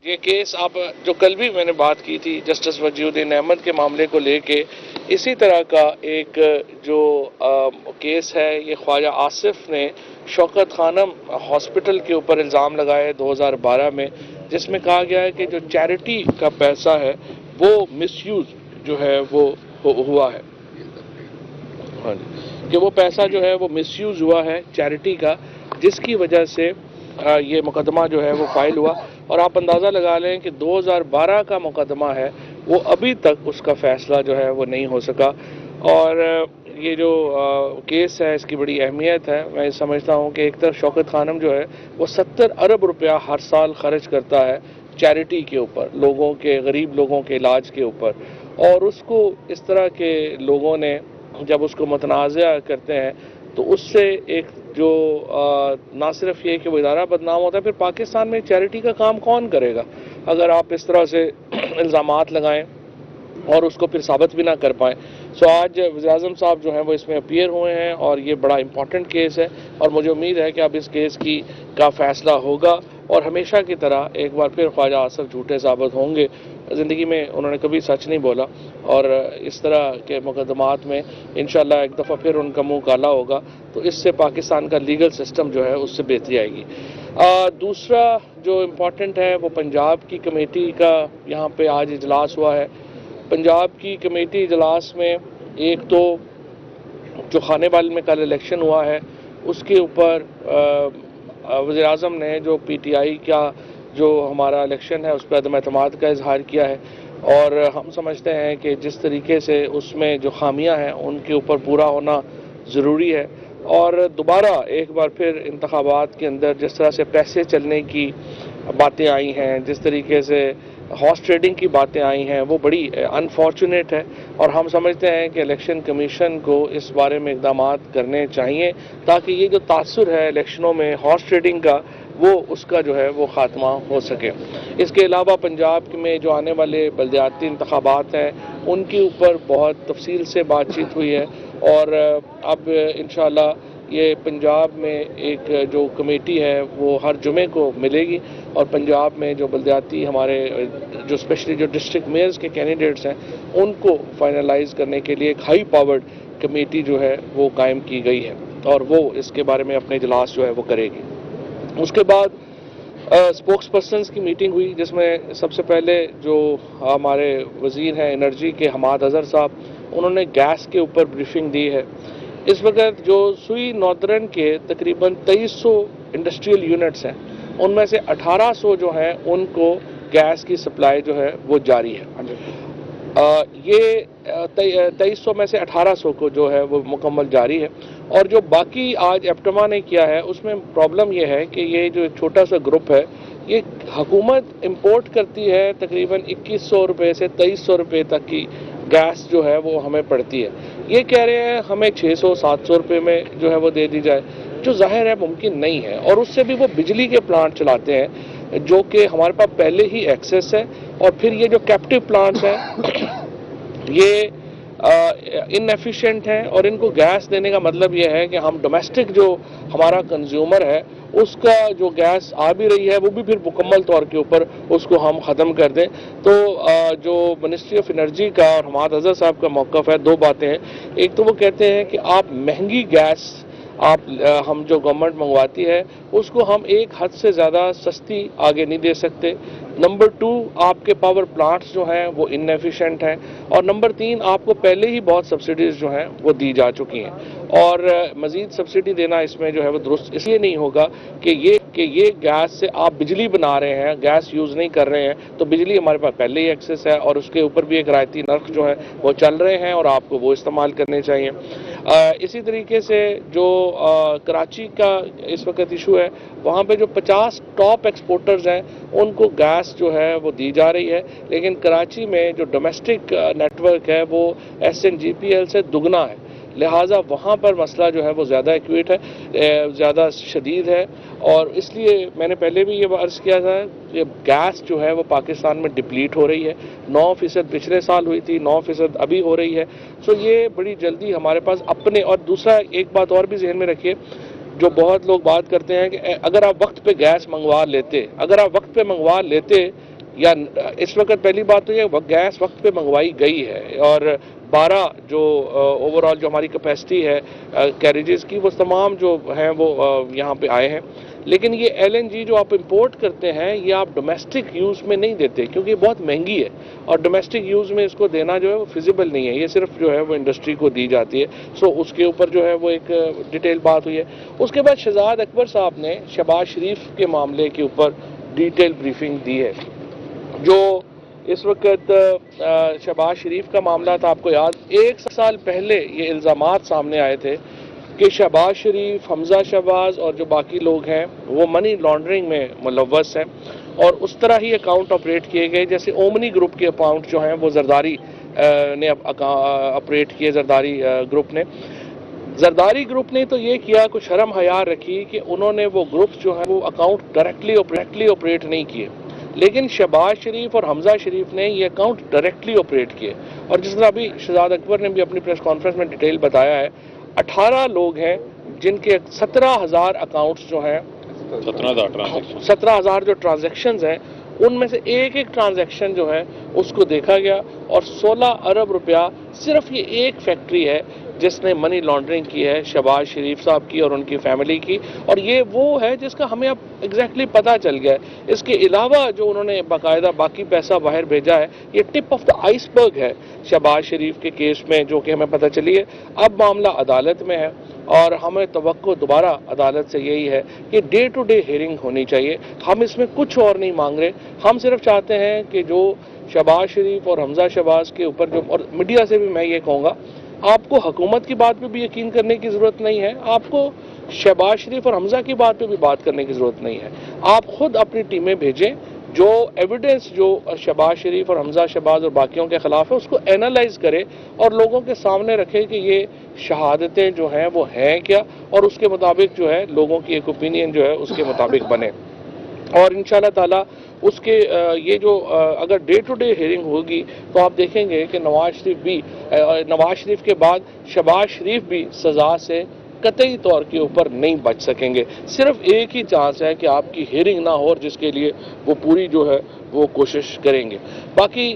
یہ کیس آپ جو کل بھی میں نے بات کی تھی جسٹس وجیہ الدین احمد کے معاملے کو لے کے، اسی طرح کا ایک جو کیس ہے، یہ خواجہ آصف نے شوکت خانم ہاسپٹل کے اوپر الزام لگائے 2012 میں، جس میں کہا گیا ہے کہ جو چیریٹی کا پیسہ ہے وہ مس یوز جو ہے وہ ہوا ہے، ہاں جی، کہ وہ پیسہ جو ہے وہ مس یوز ہوا ہے چیریٹی کا، جس کی وجہ سے یہ مقدمہ جو ہے وہ فائل ہوا۔ اور آپ اندازہ لگا لیں کہ 2012 کا مقدمہ ہے، وہ ابھی تک اس کا فیصلہ جو ہے وہ نہیں ہو سکا۔ اور یہ جو کیس ہے اس کی بڑی اہمیت ہے۔ میں سمجھتا ہوں کہ ایک طرف شوکت خانم جو ہے وہ 70 ارب روپیہ ہر سال خرچ کرتا ہے چیریٹی کے اوپر، لوگوں کے، غریب لوگوں کے علاج کے اوپر، اور اس کو اس طرح کے لوگوں نے جب اس کو متنازع کرتے ہیں تو اس سے ایک جو نہ صرف یہ کہ وہ ادارہ بدنام ہوتا ہے، پھر پاکستان میں چیریٹی کا کام کون کرے گا اگر آپ اس طرح سے الزامات لگائیں اور اس کو پھر ثابت بھی نہ کر پائیں۔ سو آج وزیر اعظم صاحب جو ہیں وہ اس میں اپیئر ہوئے ہیں اور یہ بڑا امپورٹنٹ کیس ہے، اور مجھے امید ہے کہ اب اس کیس کا فیصلہ ہوگا، اور ہمیشہ کی طرح ایک بار پھر خواجہ آصف جھوٹے ثابت ہوں گے۔ زندگی میں انہوں نے کبھی سچ نہیں بولا، اور اس طرح کے مقدمات میں انشاءاللہ ایک دفعہ پھر ان کا منہ کالا ہوگا، تو اس سے پاکستان کا لیگل سسٹم جو ہے اس سے بہتری آئے گی۔ دوسرا جو امپورٹنٹ ہے وہ پنجاب کی کمیٹی کا یہاں پہ آج اجلاس ہوا ہے۔ پنجاب کی کمیٹی اجلاس میں ایک تو جو خانے بال میں کل الیکشن ہوا ہے اس کے اوپر وزیر اعظم نے جو پی ٹی آئی کا جو ہمارا الیکشن ہے اس پہ عدم اعتماد کا اظہار کیا ہے، اور ہم سمجھتے ہیں کہ جس طریقے سے اس میں جو خامیاں ہیں ان کے اوپر پورا ہونا ضروری ہے، اور دوبارہ ایک بار پھر انتخابات کے اندر جس طرح سے پیسے چلنے کی باتیں آئی ہیں، جس طریقے سے ہارس ٹریڈنگ کی باتیں آئی ہیں، وہ بڑی انفارچونیٹ ہے، اور ہم سمجھتے ہیں کہ الیکشن کمیشن کو اس بارے میں اقدامات کرنے چاہیے تاکہ یہ جو تاثر ہے الیکشنوں میں ہارس ٹریڈنگ کا، وہ اس کا جو ہے وہ خاتمہ ہو سکے۔ اس کے علاوہ پنجاب میں جو آنے والے بلدیاتی انتخابات ہیں ان کے اوپر بہت تفصیل سے بات چیت ہوئی ہے، اور اب انشاءاللہ یہ پنجاب میں ایک جو کمیٹی ہے وہ ہر جمعے کو ملے گی، اور پنجاب میں جو بلدیاتی ہمارے جو اسپیشلی جو ڈسٹرکٹ میئرز کے کینڈیڈیٹس ہیں ان کو فائنلائز کرنے کے لیے ایک ہائی پاورڈ کمیٹی جو ہے وہ قائم کی گئی ہے، اور وہ اس کے بارے میں اپنے اجلاس جو ہے وہ کرے گی۔ اس کے بعد اسپوکس پرسنز کی میٹنگ ہوئی، جس میں سب سے پہلے جو ہمارے وزیر ہیں انرجی کے حماد اظہر صاحب، انہوں نے گیس کے اوپر بریفنگ دی ہے۔ اس وقت جو سوئی ناردرن کے تقریباً 2300 انڈسٹریل یونٹس ہیں، ان میں سے 1800 جو ہیں ان کو گیس کی سپلائی جو ہے وہ جاری ہے۔ یہ 2300 میں سے 1800 کو جو ہے وہ مکمل جاری ہے، اور جو باقی آج ایپٹما نے کیا ہے اس میں پرابلم یہ ہے کہ یہ جو چھوٹا سا گروپ ہے یہ حکومت امپورٹ کرتی ہے تقریباً 2100 روپے سے 2300 روپے تک کی گیس جو ہے وہ ہمیں پڑتی ہے، یہ کہہ رہے ہیں ہمیں 600-700 روپے میں جو ہے وہ دے دی جائے، جو ظاہر ہے ممکن نہیں ہے، اور اس سے بھی وہ بجلی کے پلانٹ چلاتے ہیں جو کہ ہمارے پاس پہلے ہی ایکسیس ہے، اور پھر یہ جو کیپٹیو پلانٹس ہیں یہ ان ایفیشینٹ ہیں، اور ان کو گیس دینے کا مطلب یہ ہے کہ ہم ڈومیسٹک جو ہمارا کنزیومر ہے اس کا جو گیس آ بھی رہی ہے وہ بھی پھر مکمل طور کے اوپر اس کو ہم ختم کر دیں۔ تو جو منسٹری آف انرجی کا اور حماد اظہر صاحب کا موقف ہے، دو باتیں ہیں، ایک تو وہ کہتے ہیں کہ آپ مہنگی گیس ہم جو گورنمنٹ منگواتی ہے اس کو ہم ایک حد سے زیادہ سستی آگے نہیں دے سکتے، نمبر 2 آپ کے پاور پلانٹس جو ہیں وہ ان ایفیشینٹ ہیں، اور نمبر 3 آپ کو پہلے ہی بہت سبسڈیز جو ہیں وہ دی جا چکی ہیں، اور مزید سبسڈی دینا اس میں جو ہے وہ درست اس لیے نہیں ہوگا کہ یہ گیس سے آپ بجلی بنا رہے ہیں، گیس یوز نہیں کر رہے ہیں، تو بجلی ہمارے پاس پہلے ہی ایکسیس ہے، اور اس کے اوپر بھی ایک رعایتی نرخ جو ہے وہ چل رہے ہیں اور آپ کو وہ استعمال کرنے چاہیے۔ اسی طریقے سے جو کراچی کا اس وقت ایشو ہے، وہاں پہ جو 50 ٹاپ ایکسپورٹرز ہیں ان کو گیس جو ہے وہ دی جا رہی ہے، لیکن کراچی میں جو ڈومیسٹک نیٹ ورک ہے وہ SNGPL سے دگنا ہے، لہٰذا وہاں پر مسئلہ جو ہے وہ زیادہ ایکویٹ ہے، زیادہ شدید ہے، اور اس لیے میں نے پہلے بھی یہ عرض کیا تھا کہ گیس جو ہے وہ پاکستان میں ڈپلیٹ ہو رہی ہے، 9% پچھلے سال ہوئی تھی، 9% ابھی ہو رہی ہے، سو یہ بڑی جلدی ہمارے پاس اپنے، اور دوسرا ایک بات اور بھی ذہن میں رکھیے، جو بہت لوگ بات کرتے ہیں کہ اگر آپ وقت پہ گیس منگوا لیتے یا اس وقت پہلی بات تو یہ گیس وقت پہ منگوائی گئی ہے اور 12 جو اوور آل جو ہماری کیپیسٹی ہے کیریجز کی وہ تمام جو ہیں وہ یہاں پہ آئے ہیں، لیکن یہ ایل این جی جو آپ امپورٹ کرتے ہیں یہ آپ ڈومیسٹک یوز میں نہیں دیتے کیونکہ یہ بہت مہنگی ہے اور ڈومیسٹک یوز میں اس کو دینا جو ہے وہ فیزیبل نہیں ہے، یہ صرف جو ہے وہ انڈسٹری کو دی جاتی ہے. سو اس کے اوپر جو ہے وہ ایک ڈیٹیل بات ہوئی ہے. اس کے بعد شہزاد اکبر صاحب نے شہباز شریف کے معاملے کے اوپر ڈیٹیل بریفنگ دی ہے. جو اس وقت شہباز شریف کا معاملہ تھا، آپ کو یاد 1 سال پہلے یہ الزامات سامنے آئے تھے کہ شہباز شریف، حمزہ شہباز اور جو باقی لوگ ہیں وہ منی لانڈرنگ میں ملوث ہیں اور اس طرح ہی اکاؤنٹ آپریٹ کیے گئے جیسے اومنی گروپ کے اکاؤنٹ جو ہیں وہ زرداری نے آپریٹ کیے. زرداری گروپ نے تو یہ کیا، کچھ شرم حیا رکھی کہ انہوں نے وہ گروپس جو ہیں وہ اکاؤنٹ ڈائریکٹلی آپریٹ نہیں کیے، لیکن شہباز شریف اور حمزہ شریف نے یہ اکاؤنٹ ڈائریکٹلی آپریٹ کیے. اور جس طرح ابھی شہزاد اکبر نے بھی اپنی پریس کانفرنس میں ڈیٹیل بتایا ہے، 18 لوگ ہیں جن کے 17,000 اکاؤنٹس جو ہیں، 17,000 جو ٹرانزیکشنز ہیں ان میں سے ایک ٹرانزیکشن جو ہے اس کو دیکھا گیا اور 16 ارب روپیہ صرف یہ ایک فیکٹری ہے جس نے منی لانڈرنگ کی ہے شہباز شریف صاحب کی اور ان کی فیملی کی، اور یہ وہ ہے جس کا ہمیں اب ایگزیکٹلی پتہ چل گیا ہے. اس کے علاوہ جو انہوں نے باقاعدہ باقی پیسہ باہر بھیجا ہے، یہ ٹپ آف دا آئس برگ ہے شہباز شریف کے کیس میں جو کہ ہمیں پتہ چلی ہے. اب معاملہ عدالت میں ہے اور ہمیں توقع دوبارہ عدالت سے یہی ہے کہ ڈے ٹو ڈے ہیئرنگ ہونی چاہیے. ہم اس میں کچھ اور نہیں مانگ رہے، ہم صرف چاہتے ہیں کہ جو شہباز شریف اور حمزہ شہباز کے اوپر جو، اور میڈیا سے بھی میں یہ کہوں گا، آپ کو حکومت کی بات پہ بھی یقین کرنے کی ضرورت نہیں ہے، آپ کو شہباز شریف اور حمزہ کی بات پہ بھی بات کرنے کی ضرورت نہیں ہے. آپ خود اپنی ٹیمیں بھیجیں، جو ایویڈنس جو شہباز شریف اور حمزہ شہباز اور باقیوں کے خلاف ہے اس کو اینالائز کرے اور لوگوں کے سامنے رکھے کہ یہ شہادتیں جو ہیں وہ ہیں کیا، اور اس کے مطابق جو ہے لوگوں کی ایک اوپینین جو ہے اس کے مطابق بنے. اور انشاءاللہ تعالی اس کے یہ جو اگر ڈے ٹو ڈے ہیئرنگ ہوگی تو آپ دیکھیں گے کہ نواز شریف کے بعد شہباز شریف بھی سزا سے قطعی طور کے اوپر نہیں بچ سکیں گے. صرف ایک ہی چانس ہے کہ آپ کی ہیئرنگ نہ ہو، اور جس کے لیے وہ پوری جو ہے وہ کوشش کریں گے. باقی